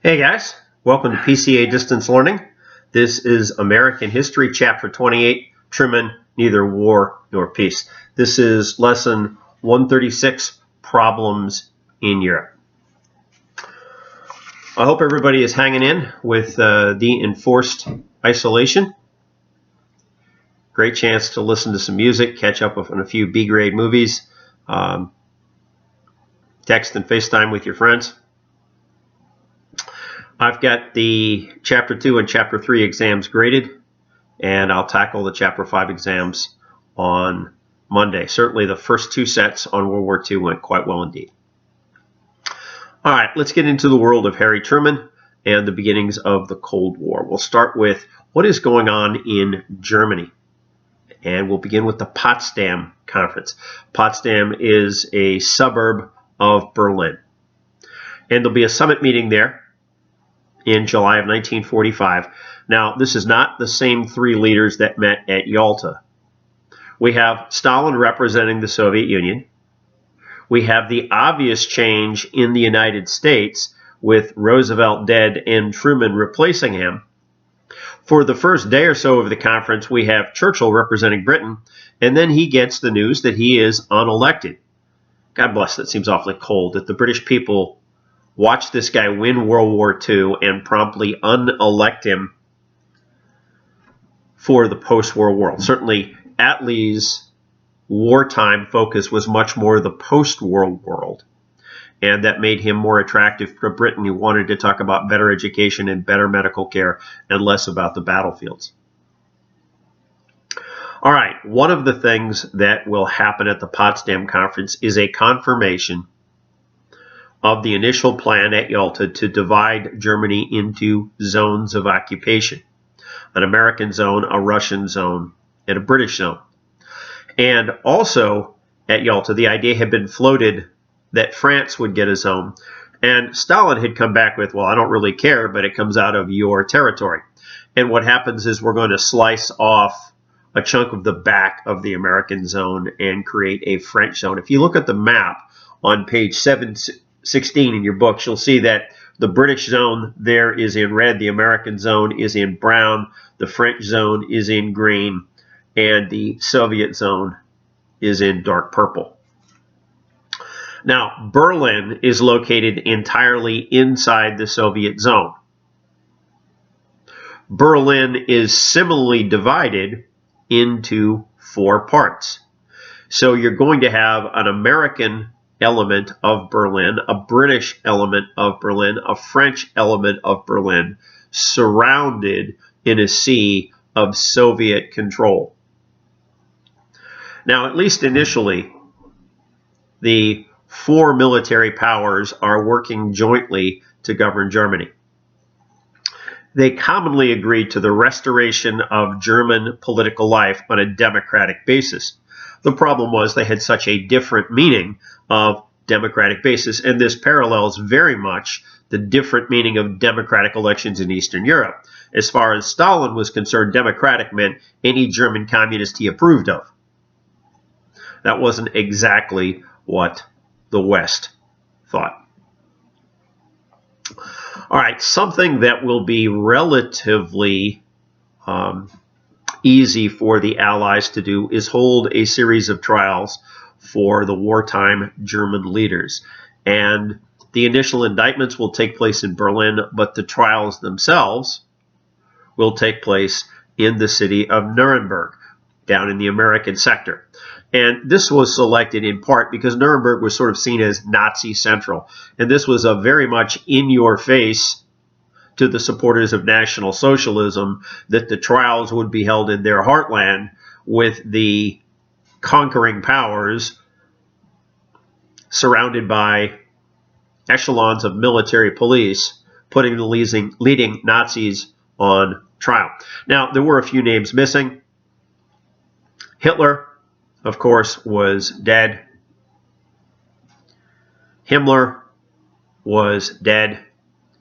Hey guys, welcome to PCA Distance Learning. This is American History, Chapter 28, Truman, Neither War Nor Peace. This is Lesson 136, Problems in Europe. I hope everybody is hanging in with the enforced isolation. Great chance to listen to some music, catch up on a few B-grade movies, text and FaceTime with your friends. I've got the Chapter 2 and Chapter 3 exams graded, and I'll tackle the Chapter 5 exams on Monday. Certainly the first two sets on World War II went quite well indeed. All right, let's get into the world of Harry Truman and the beginnings of the Cold War. We'll start with what is going on in Germany, and we'll begin with the Potsdam Conference. Potsdam is a suburb of Berlin, and there'll be a summit meeting there in July of 1945. Now, this is not the same three leaders that met at Yalta. We have Stalin representing the Soviet Union. We have the obvious change in the United States with Roosevelt dead and Truman replacing him. For the first day or so of the conference, we have Churchill representing Britain, and then he gets the news that he is unelected. God bless, that seems awfully cold, that the British people watch this guy win World War II and promptly unelect him for the post-war world. Certainly, Attlee's wartime focus was much more the post-war world, and that made him more attractive for Britain, who wanted to talk about better education and better medical care and less about the battlefields. All right, one of the things that will happen at the Potsdam Conference is a confirmation of the initial plan at Yalta to divide Germany into zones of occupation, an American zone, a Russian zone, and a British zone. And also at Yalta, the idea had been floated that France would get a zone, and Stalin had come back with, well, I don't really care, but it comes out of your territory. And what happens is we're going to slice off a chunk of the back of the American zone and create a French zone. If you look at the map on page 716 in your books, you'll see that the British zone there is in red, the American zone is in brown, the French zone is in green, and the Soviet zone is in dark purple. Now, Berlin is located entirely inside the Soviet zone. Berlin is similarly divided into four parts. So you're going to have an American element of Berlin, a British element of Berlin, a French element of Berlin, surrounded in a sea of Soviet control. Now, at least initially, the four military powers are working jointly to govern Germany. They commonly agreed to the restoration of German political life on a democratic basis. The problem was they had such a different meaning of democratic basis, and this parallels very much the different meaning of democratic elections in Eastern Europe. As far as Stalin was concerned, democratic meant any German communist he approved of. That wasn't exactly what the West thought. All right, something that will be relatively easy for the Allies to do is hold a series of trials for the wartime German leaders. And the initial indictments will take place in Berlin, but the trials themselves will take place in the city of Nuremberg, down in the American sector. And this was selected in part because Nuremberg was sort of seen as Nazi central. And this was a very much in your face to the supporters of National Socialism that the trials would be held in their heartland with the conquering powers surrounded by echelons of military police putting the leading Nazis on trial. Now, there were a few names missing. Hitler, of course, was dead. Himmler was dead.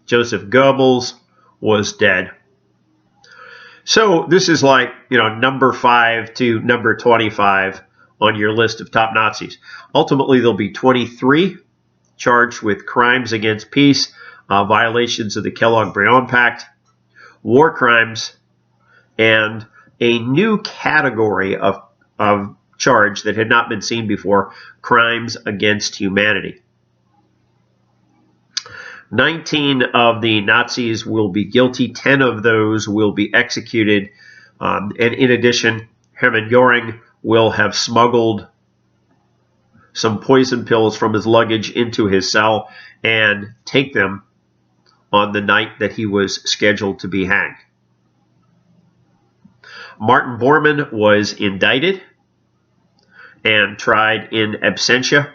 Joseph Goebbels was dead. So this is like, number 5 to number 25 on your list of top Nazis. Ultimately, there'll be 23 charged with crimes against peace. violations of the Kellogg-Briand Pact, war crimes, and a new category of charge that had not been seen before, crimes against humanity. 19 of the Nazis will be guilty. 10 of those will be executed. And in addition, Hermann Göring will have smuggled some poison pills from his luggage into his cell and take them on the night that he was scheduled to be hanged. Martin Bormann was indicted and tried in absentia.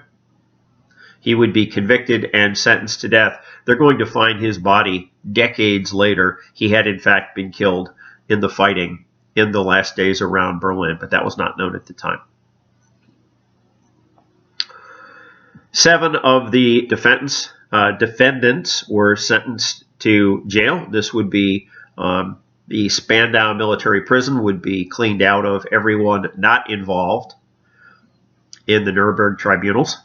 He would be convicted and sentenced to death. They're going to find his body decades later. He had in fact been killed in the fighting in the last days around Berlin, but that was not known at the time. 7 of the defendants were sentenced to jail. This would be the Spandau military prison would be cleaned out of everyone not involved in the Nuremberg tribunals.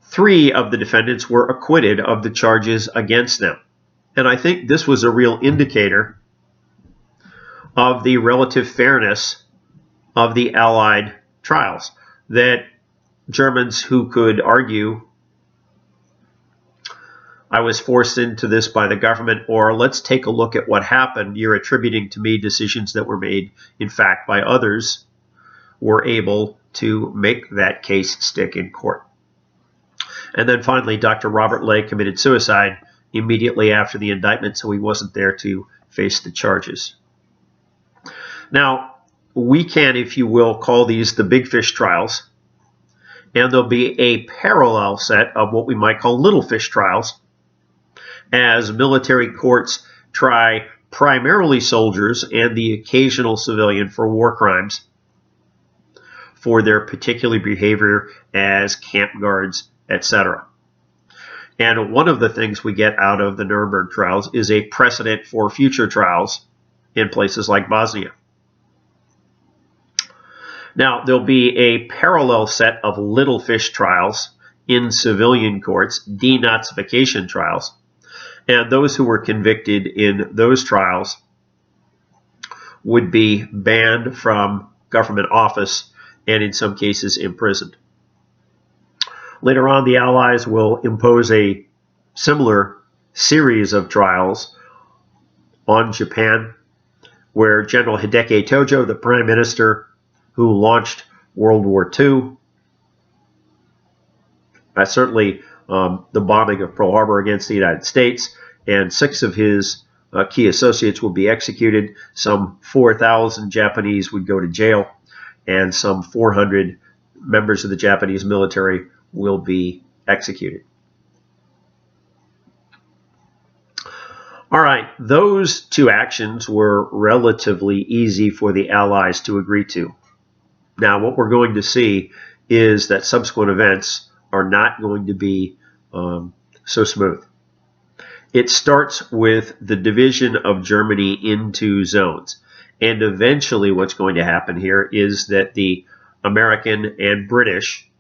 3 of the defendants were acquitted of the charges against them. And I think this was a real indicator of the relative fairness of the Allied trials, that Germans who could argue, I was forced into this by the government, or let's take a look at what happened, you're attributing to me decisions that were made, in fact, by others, were able to make that case stick in court. And then finally, Dr. Robert Ley committed suicide immediately after the indictment, so he wasn't there to face the charges. Now, we can, if you will, call these the big fish trials, and there'll be a parallel set of what we might call little fish trials, as military courts try primarily soldiers and the occasional civilian for war crimes for their particular behavior as camp guards, etc. And one of the things we get out of the Nuremberg trials is a precedent for future trials in places like Bosnia. Now, there'll be a parallel set of little fish trials in civilian courts, denazification trials, and those who were convicted in those trials would be banned from government office and in some cases imprisoned. Later on, the Allies will impose a similar series of trials on Japan, where General Hideki Tojo, the prime minister who launched World War II, certainly the bombing of Pearl Harbor against the United States, and 6 of his key associates will be executed. Some 4,000 Japanese would go to jail, and some 400 members of the Japanese military will be executed. All right, those 2 actions were relatively easy for the Allies to agree to. Now, what we're going to see is that subsequent events are not going to be so smooth. It starts with the division of Germany into zones. And eventually what's going to happen here is that the American and British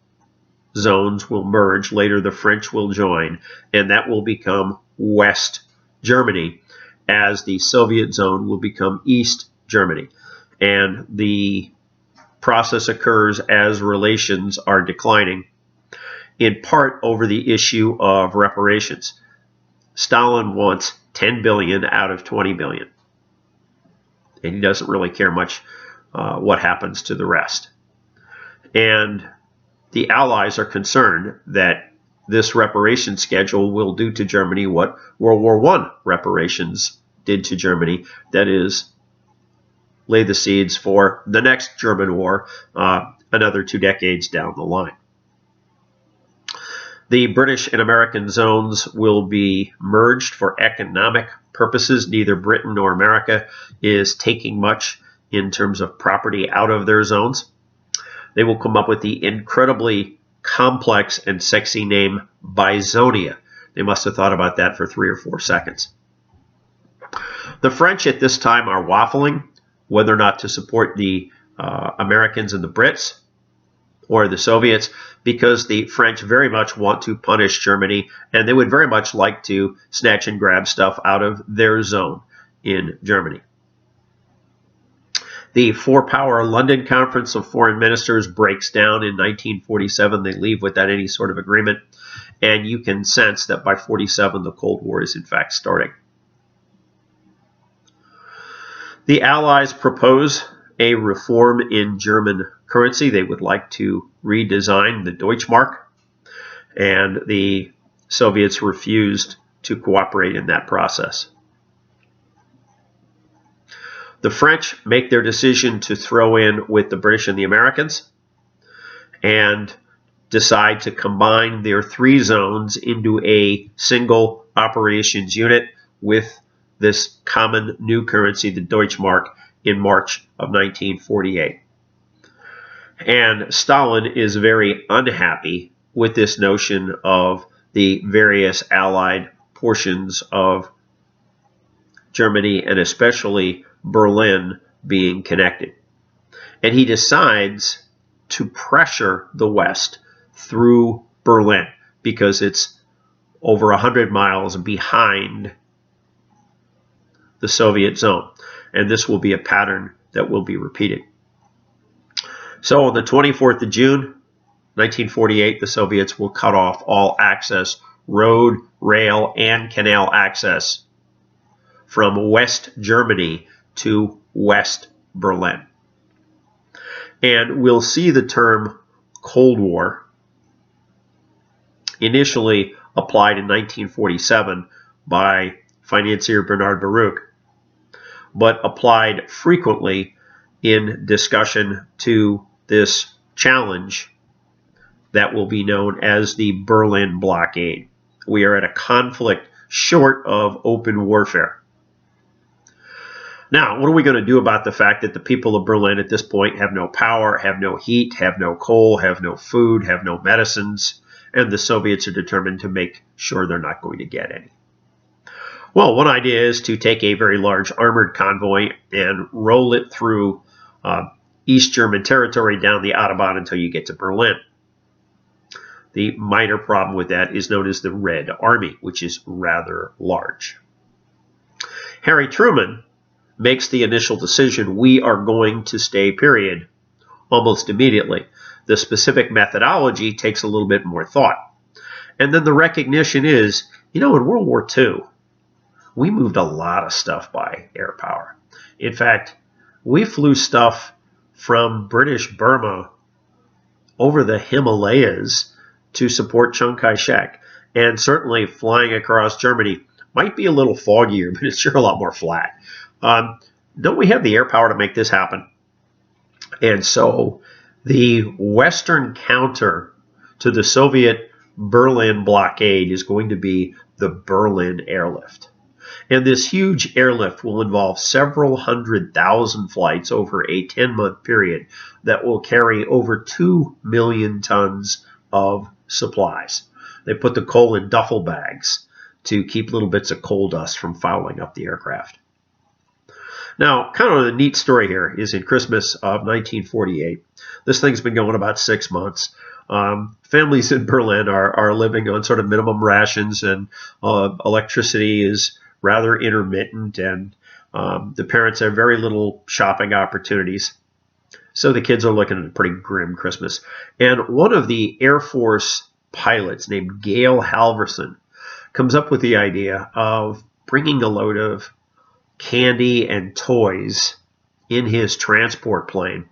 zones will merge. Later, the French will join, and that will become West Germany, as the Soviet zone will become East Germany. And the process occurs as relations are declining, in part over the issue of reparations. Stalin wants 10 billion out of 20 billion, and he doesn't really care much what happens to the rest. And the Allies are concerned that this reparation schedule will do to Germany what World War I reparations did to Germany, that is, lay the seeds for the next German war another 2 decades down the line. The British and American zones will be merged for economic purposes. Neither Britain nor America is taking much in terms of property out of their zones. They will come up with the incredibly complex and sexy name Bizonia. They must have thought about that for 3 or 4 seconds. The French at this time are waffling whether or not to support the Americans and the Brits or the Soviets, because the French very much want to punish Germany, and they would very much like to snatch and grab stuff out of their zone in Germany. The four-power London Conference of Foreign Ministers breaks down in 1947. They leave without any sort of agreement, and you can sense that by 47 the Cold War is in fact starting. The Allies propose a reform in German currency. They would like to redesign the Deutschmark, and the Soviets refused to cooperate in that process. The French make their decision to throw in with the British and the Americans and decide to combine their three zones into a single operations unit with this common new currency, the Deutschmark, in March of 1948. And Stalin is very unhappy with this notion of the various Allied portions of Germany, and especially Berlin, being connected. And he decides to pressure the West through Berlin because it's over 100 miles behind the Soviet zone. And this will be a pattern that will be repeated. So on the 24th of June, 1948, the Soviets will cut off all access, road, rail, and canal access from West Germany to West Berlin. And we'll see the term Cold War initially applied in 1947 by financier Bernard Baruch, but applied frequently in discussion to this challenge that will be known as the Berlin Blockade. We are at a conflict short of open warfare. Now, what are we going to do about the fact that the people of Berlin at this point have no power, have no heat, have no coal, have no food, have no medicines, and the Soviets are determined to make sure they're not going to get any? Well, one idea is to take a very large armored convoy and roll it through East German territory down the Autobahn until you get to Berlin. The minor problem with that is known as the Red Army, which is rather large. Harry Truman makes the initial decision, we are going to stay, period, almost immediately. The specific methodology takes a little bit more thought. And then the recognition is, in World War II, we moved a lot of stuff by air power. In fact, we flew stuff from British Burma over the Himalayas to support Chiang Kai-shek. And certainly flying across Germany might be a little foggier, but it's sure a lot more flat. Don't we have the air power to make this happen? And so the Western counter to the Soviet Berlin blockade is going to be the Berlin airlift. And this huge airlift will involve several 100,000 flights over a 10-month period that will carry over 2 million tons of supplies. They put the coal in duffel bags to keep little bits of coal dust from fouling up the aircraft. Now, kind of a neat story here is in Christmas of 1948. This thing's been going about 6 months. Families in Berlin are living on sort of minimum rations, and electricity is rather intermittent, and the parents have very little shopping opportunities. So the kids are looking at a pretty grim Christmas. And one of the Air Force pilots named Gail Halverson comes up with the idea of bringing a load of candy and toys in his transport plane.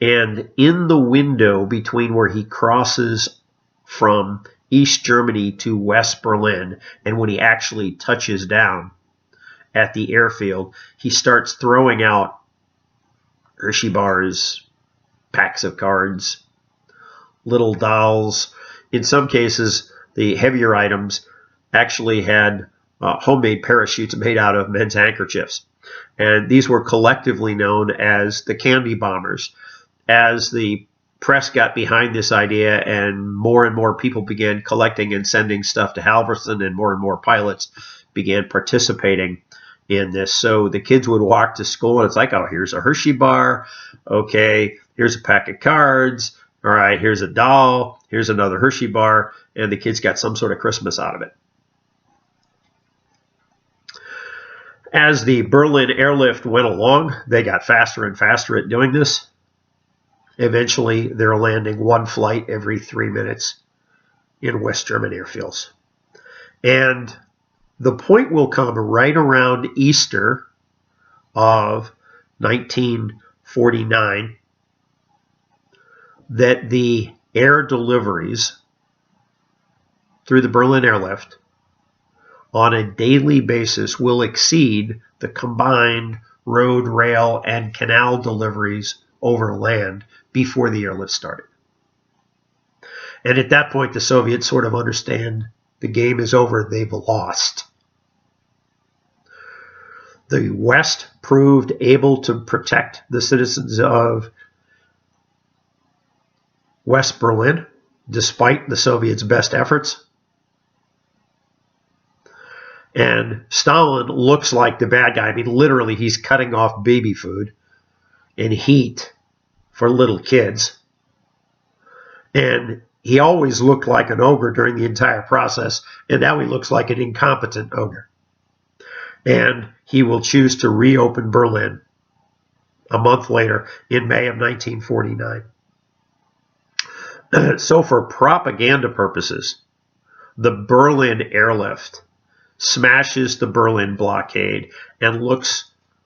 And in the window between where he crosses from East Germany to West Berlin, and when he actually touches down at the airfield, he starts throwing out Hershey bars, packs of cards, little dolls. In some cases, the heavier items actually had homemade parachutes made out of men's handkerchiefs. And these were collectively known as the candy bombers. As the press got behind this idea and more people began collecting and sending stuff to Halverson, and more pilots began participating in this. So the kids would walk to school and it's like, oh, here's a Hershey bar. Okay, here's a pack of cards. All right, here's a doll. Here's another Hershey bar. And the kids got some sort of Christmas out of it. As the Berlin airlift went along, they got faster and faster at doing this. Eventually, they're landing one flight every 3 minutes in West German airfields. And the point will come right around Easter of 1949 that the air deliveries through the Berlin airlift on a daily basis will exceed the combined road, rail, and canal deliveries over land before the airlift started. And at that point, the Soviets sort of understand the game is over, they've lost. The West proved able to protect the citizens of West Berlin, despite the Soviets' best efforts. And Stalin looks like the bad guy. I mean, literally, he's cutting off baby food and heat for little kids. And he always looked like an ogre during the entire process, and now he looks like an incompetent ogre. And he will choose to reopen Berlin a month later in May of 1949. So for propaganda purposes, the Berlin airlift smashes the Berlin blockade and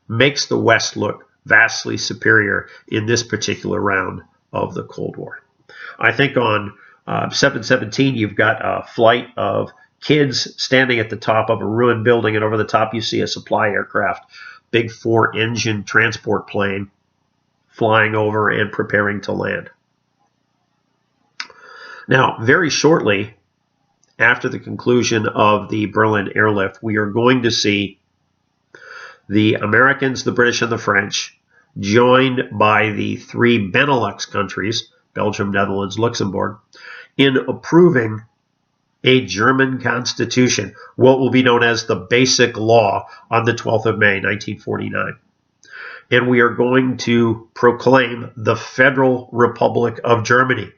makes the West look vastly superior in this particular round of the Cold War. I think on 7/17, you've got a flight of kids standing at the top of a ruined building, and over the top you see a supply aircraft, big 4-engine transport plane flying over and preparing to land. Now, very shortly after the conclusion of the Berlin airlift, we are going to see the Americans, the British, and the French joined by the 3 Benelux countries, Belgium, Netherlands, Luxembourg, in approving a German constitution, what will be known as the Basic Law, on the 12th of May, 1949. And we are going to proclaim the Federal Republic of Germany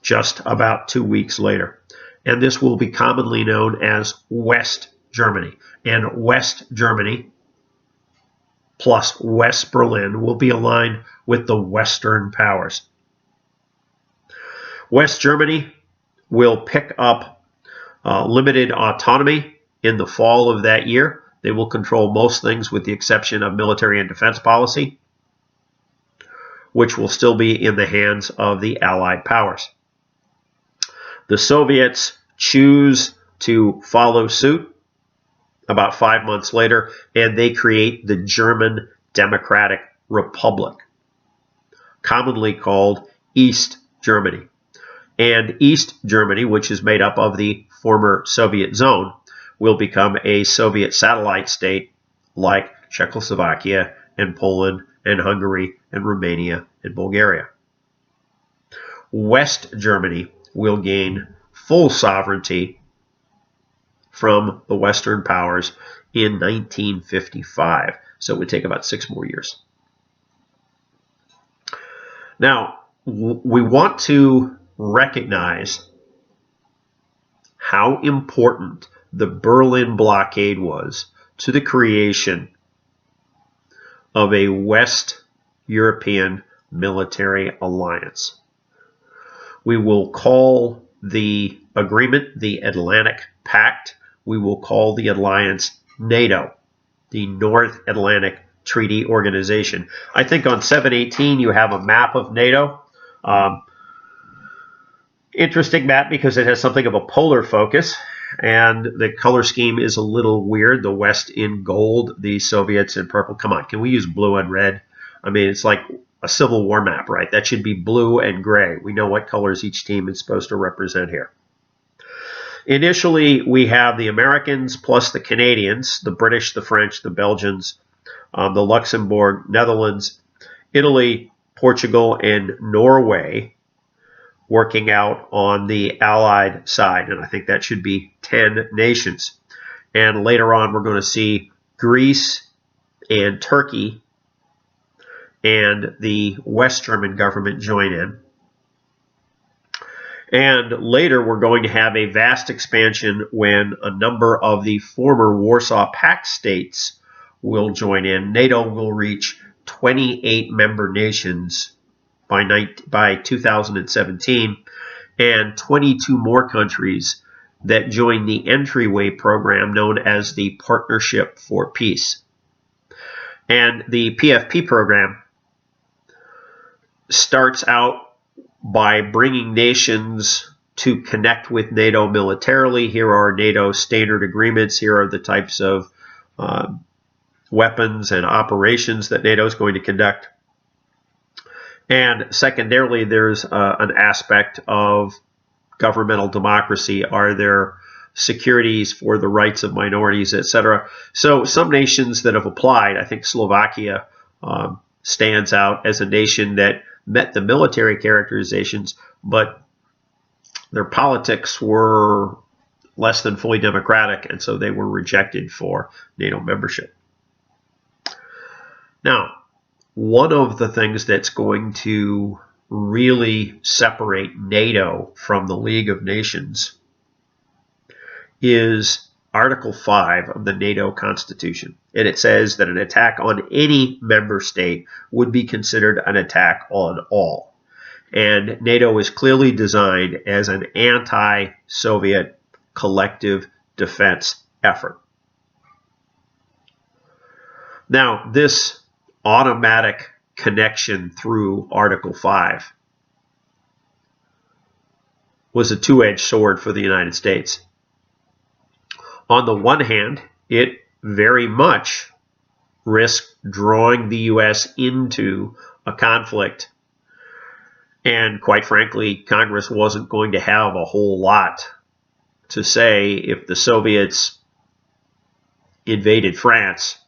just about 2 weeks later. And this will be commonly known as West Germany. And West Germany plus West Berlin will be aligned with the Western powers. West Germany will pick up limited autonomy in the fall of that year. They will control most things with the exception of military and defense policy, which will still be in the hands of the Allied powers. The Soviets choose to follow suit about 5 months later, and they create the German Democratic Republic, commonly called East Germany. And East Germany, which is made up of the former Soviet zone, will become a Soviet satellite state like Czechoslovakia and Poland and Hungary and Romania and Bulgaria. West Germany will gain full sovereignty from the Western powers in 1955. So it would take about 6 more years. Now, we want to recognize how important the Berlin blockade was to the creation of a West European military alliance. We will call the agreement the Atlantic Pact. We will call the alliance NATO, the North Atlantic Treaty Organization. I think on 7/18 you have a map of NATO. Interesting map because it has something of a polar focus, and the color scheme is a little weird. The West in gold, the Soviets in purple. Come on, can we use blue and red? I mean, it's like a Civil War map, right? That should be blue and gray. We know what colors each team is supposed to represent here. Initially, we have the Americans plus the Canadians, the British, the French, the Belgians, the Luxembourg, Netherlands, Italy, Portugal, and Norway working out on the Allied side. And I think that should be 10 nations. And later on, we're going to see Greece and Turkey and the West German government join in. And later, we're going to have a vast expansion when a number of the former Warsaw Pact states will join in. NATO will reach 28 member nations by 2017, and 22 more countries that join the entryway program known as the Partnership for Peace. And the PFP program starts out by bringing nations to connect with NATO militarily. Here are NATO standard agreements. Here are the types of weapons and operations that NATO is going to conduct. And secondarily, there's an aspect of governmental democracy. Are there securities for the rights of minorities, etc.? So some nations that have applied, I think Slovakia stands out as a nation that met the military characterizations, but their politics were less than fully democratic, and so they were rejected for NATO membership. Now, one of the things that's going to really separate NATO from the League of Nations is Article 5 of the NATO Constitution. And it says that an attack on any member state would be considered an attack on all. And NATO is clearly designed as an anti-Soviet collective defense effort. Now, this automatic connection through Article 5 was a two-edged sword for the United States. On the one hand, it very much risked drawing the U.S. into a conflict. And quite frankly, Congress wasn't going to have a whole lot to say if the Soviets invaded France.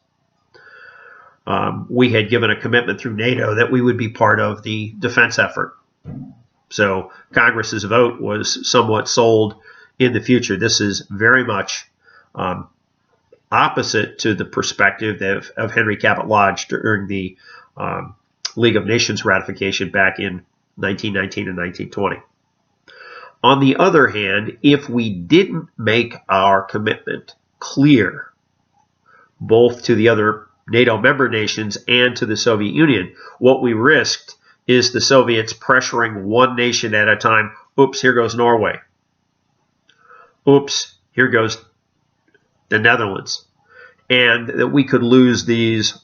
We had given a commitment through NATO that we would be part of the defense effort. So Congress's vote was somewhat sold in the future. This is very much opposite to the perspective of Henry Cabot Lodge during the League of Nations ratification back in 1919 and 1920. On the other hand, if we didn't make our commitment clear, both to the other NATO member nations and to the Soviet Union, what we risked is the Soviets pressuring one nation at a time. Oops, here goes Norway. Oops, here goes the Netherlands. And that we could lose these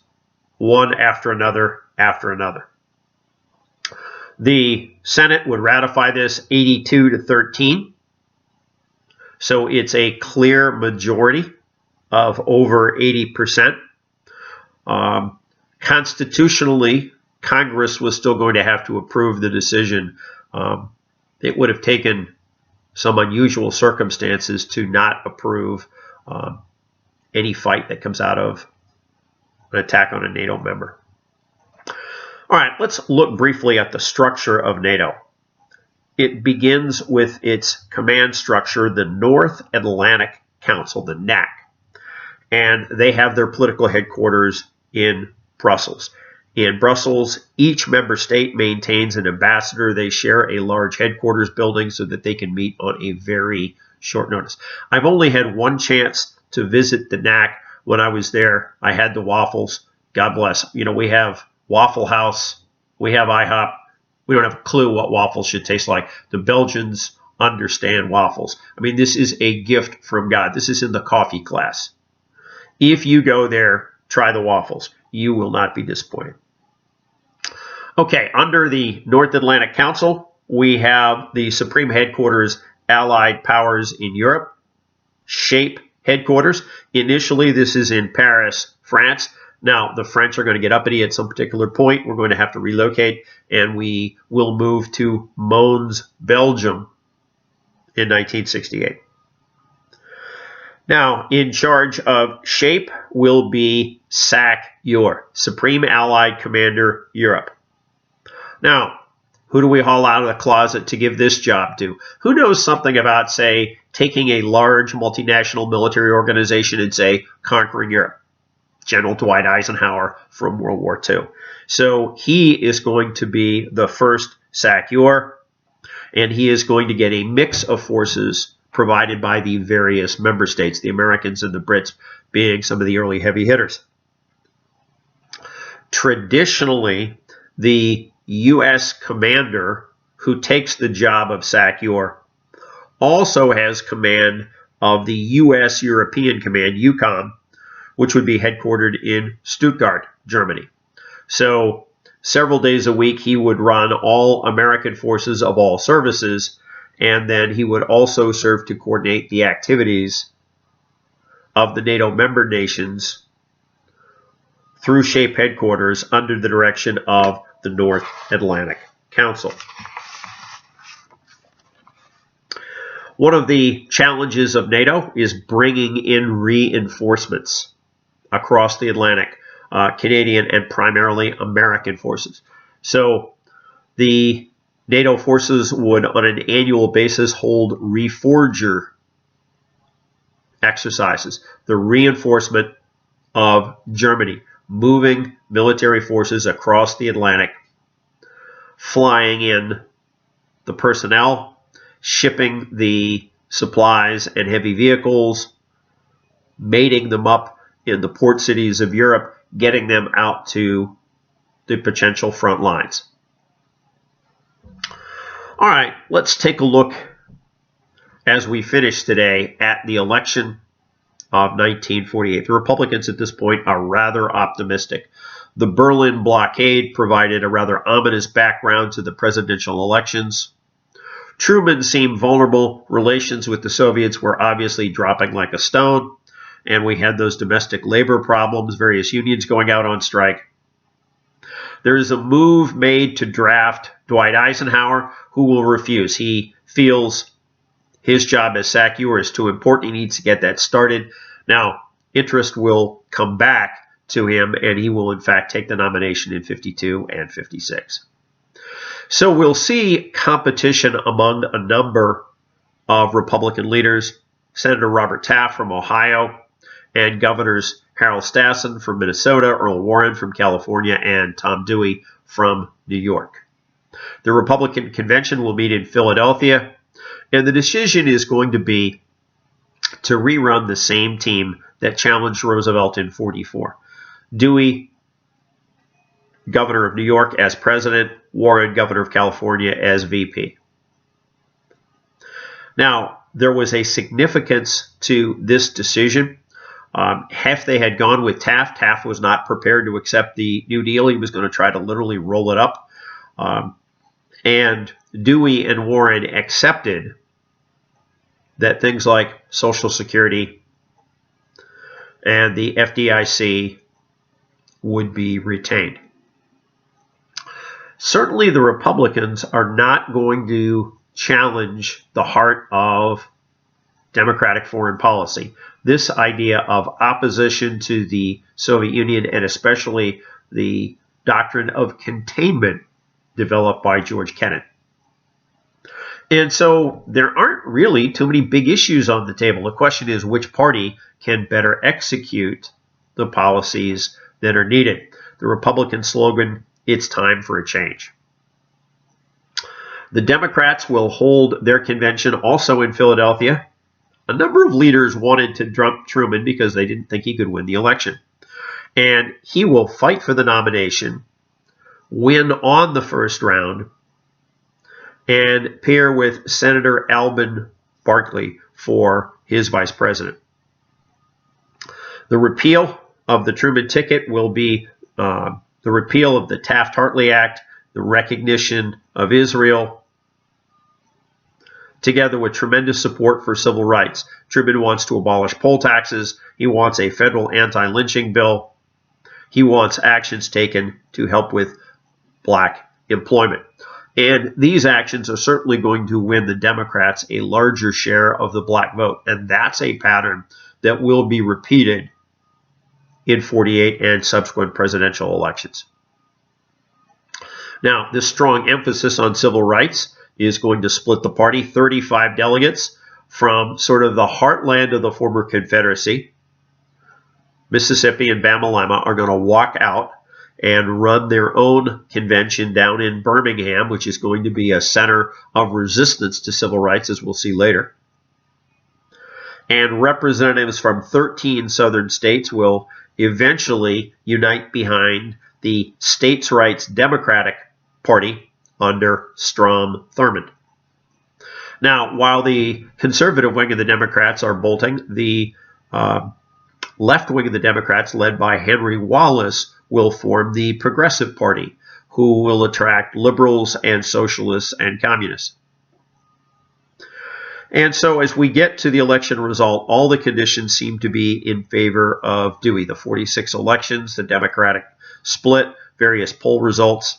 one after another after another. The Senate would ratify this 82-13. So it's a clear majority of over 80%. Constitutionally, Congress was still going to have to approve the decision. It would have taken some unusual circumstances to not approve any fight that comes out of an attack on a NATO member. All right, let's look briefly at the structure of NATO. It begins with its command structure, the North Atlantic Council, the NAC. And they have their political headquarters in Brussels. In Brussels, each member state maintains an ambassador. They share a large headquarters building so that they can meet on a very short notice. I've only had one chance to visit the NAC. When I was there, I had the waffles. God bless. You know, we have Waffle House. We have IHOP. We don't have a clue what waffles should taste like. The Belgians understand waffles. I mean, this is a gift from God. This is in the coffee class. If you go there, try the waffles. You will not be disappointed. Okay, under the North Atlantic Council, we have the Supreme Headquarters Allied Powers in Europe, SHAPE headquarters. Initially, this is in Paris, France. Now, the French are going to get uppity at some particular point. We're going to have to relocate, and we will move to Mons, Belgium in 1968. Now, in charge of SHAPE will be SAC-EUR, Supreme Allied Commander Europe. Now, who do we haul out of the closet to give this job to? Who knows something about, say, taking a large multinational military organization and, say, conquering Europe? General Dwight Eisenhower from World War II. So he is going to be the first SACEUR, and he is going to get a mix of forces provided by the various member states, the Americans and the Brits being some of the early heavy hitters. Traditionally, the U.S. commander who takes the job of SACEUR also has command of the U.S. European Command, EUCOM, which would be headquartered in Stuttgart, Germany. So several days a week, he would run all American forces of all services, and then he would also serve to coordinate the activities of the NATO member nations through SHAPE headquarters under the direction of the North Atlantic Council. One of the challenges of NATO is bringing in reinforcements across the Atlantic, Canadian and primarily American forces. So the NATO forces would, on an annual basis, hold reforger exercises, the reinforcement of Germany, moving military forces across the Atlantic, flying in the personnel, shipping the supplies and heavy vehicles, mating them up in the port cities of Europe, getting them out to the potential front lines. All right, let's take a look as we finish today at the election of 1948. The Republicans at this point are rather optimistic. The Berlin blockade provided a rather ominous background to the presidential elections. Truman seemed vulnerable. Relations with the Soviets were obviously dropping like a stone, and we had those domestic labor problems, various unions going out on strike. There is a move made to draft Dwight Eisenhower, who will refuse. He feels his job as SACEUR is too important. He needs to get that started. Now, interest will come back to him, and he will, in fact, take the nomination in 52 and 56. So we'll see competition among a number of Republican leaders, Senator Robert Taft from Ohio, and Governors Harold Stassen from Minnesota, Earl Warren from California, and Tom Dewey from New York. The Republican convention will meet in Philadelphia, and the decision is going to be to rerun the same team that challenged Roosevelt in 44. Dewey, Governor of New York, as president, Warren, Governor of California, as VP. Now, there was a significance to this decision. If they had gone with Taft, Taft was not prepared to accept the New Deal. He was going to try to literally roll it up. And Dewey and Warren accepted that things like Social Security and the FDIC would be retained. Certainly the Republicans are not going to challenge the heart of Democratic foreign policy. This idea of opposition to the Soviet Union, and especially the doctrine of containment developed by George Kennan. And so there aren't really too many big issues on the table. The question is which party can better execute the policies that are needed. The Republican slogan, "It's time for a change." The Democrats will hold their convention also in Philadelphia. A number of leaders wanted to dump Truman because they didn't think he could win the election. And he will fight for the nomination, win on the first round, and pair with Senator Alben Barkley for his vice president. The repeal of the Truman ticket will be the repeal of the Taft-Hartley Act, the recognition of Israel, together with tremendous support for civil rights. Truman wants to abolish poll taxes. He wants a federal anti-lynching bill. He wants actions taken to help with black employment. And these actions are certainly going to win the Democrats a larger share of the black vote. And that's a pattern that will be repeated in 48 and subsequent presidential elections. Now, this strong emphasis on civil rights is going to split the party. 35 delegates from sort of the heartland of the former Confederacy Mississippi and Bama-Lama are going to walk out and run their own convention down in Birmingham, which is going to be a center of resistance to civil rights, as we'll see later. And representatives from 13 southern states will eventually unite behind the States' Rights Democratic Party under Strom Thurmond. Now, while the conservative wing of the Democrats are bolting, the left wing of the Democrats, led by Henry Wallace, will form the Progressive Party, who will attract liberals and socialists and communists. And so as we get to the election result, all the conditions seem to be in favor of Dewey. The 46 elections, the Democratic split, various poll results.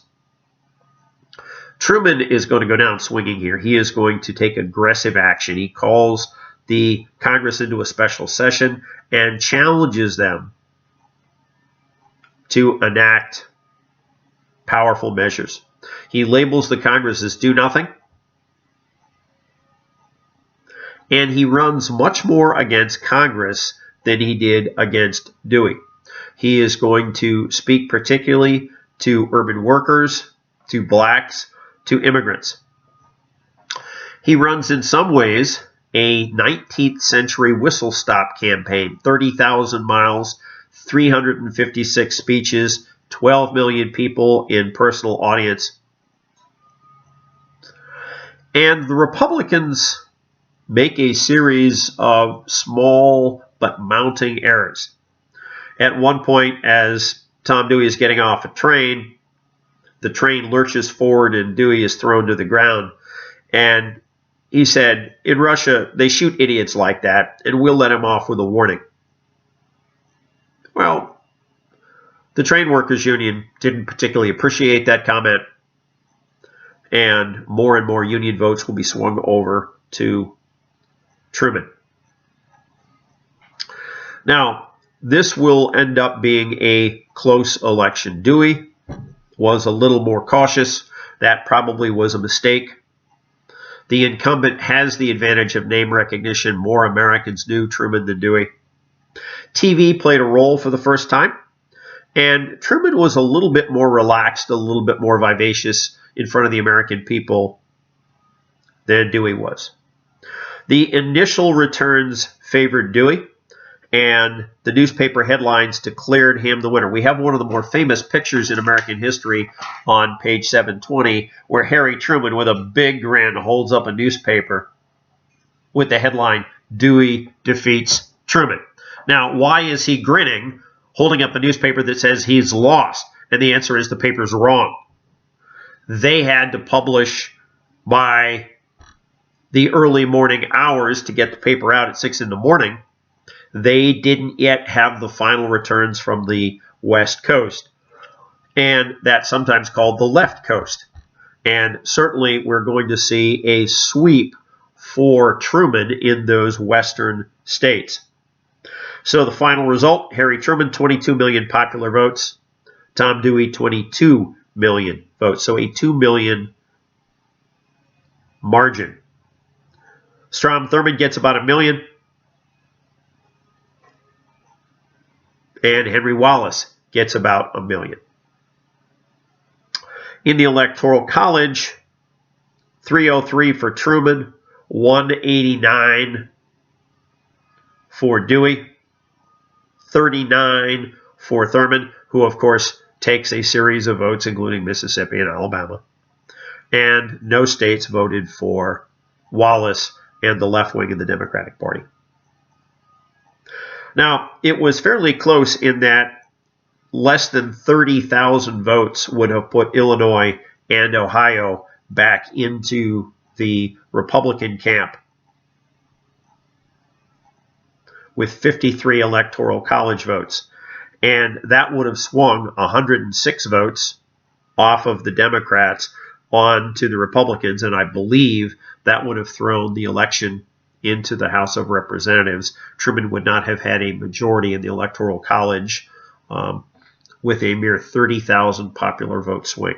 Truman is going to go down swinging here. He is going to take aggressive action. He calls the Congress into a special session and challenges them to enact powerful measures. He labels the Congress as do nothing, and he runs much more against Congress than he did against Dewey. He is going to speak particularly to urban workers, to blacks, to immigrants. He runs in some ways a 19th century whistle-stop campaign, 30,000 miles, 356 speeches, 12 million people in personal audience. And the Republicans make a series of small but mounting errors. At one point, as Tom Dewey is getting off a train, the train lurches forward and Dewey is thrown to the ground. And he said, in Russia, they shoot idiots like that, and we'll let him off with a warning. Well, the train workers union didn't particularly appreciate that comment, and more union votes will be swung over to Truman. Now, this will end up being a close election. Dewey was a little more cautious. That probably was a mistake. The incumbent has the advantage of name recognition. More Americans knew Truman than Dewey. TV played a role for the first time, and Truman was a little bit more relaxed, a little bit more vivacious in front of the American people than Dewey was. The initial returns favored Dewey, and the newspaper headlines declared him the winner. We have one of the more famous pictures in American history on page 720, where Harry Truman, with a big grin, holds up a newspaper with the headline, "Dewey defeats Truman." Now, why is he grinning, holding up a newspaper that says he's lost? And the answer is the paper's wrong. They had to publish by the early morning hours to get the paper out at 6 in the morning. They didn't yet have the final returns from the West Coast, and that's sometimes called the left coast. And certainly we're going to see a sweep for Truman in those western states. So the final result, Harry Truman, 22 million popular votes. Tom Dewey, 22 million votes. So a 2 million margin. Strom Thurmond gets about 1 million. And Henry Wallace gets about 1 million. In the Electoral College, 303 for Truman, 189 for Dewey, 39 for Thurmond, who of course takes a series of votes, including Mississippi and Alabama. And no states voted for Wallace and the left wing of the Democratic Party. Now, it was fairly close in that less than 30,000 votes would have put Illinois and Ohio back into the Republican camp, with 53 Electoral College votes. And that would have swung 106 votes off of the Democrats onto the Republicans, and I believe that would have thrown the election into the House of Representatives. Truman would not have had a majority in the Electoral College with a mere 30,000 popular vote swing.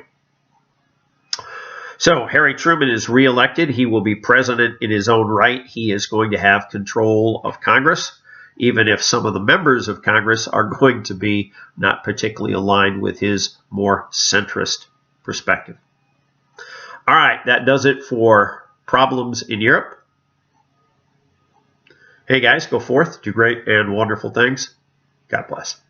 So Harry Truman is reelected. He will be president in his own right. He is going to have control of Congress. even if some of the members of Congress are going to be not particularly aligned with his more centrist perspective. All right, that does it for problems in Europe. Hey guys, go forth, do great and wonderful things. God bless.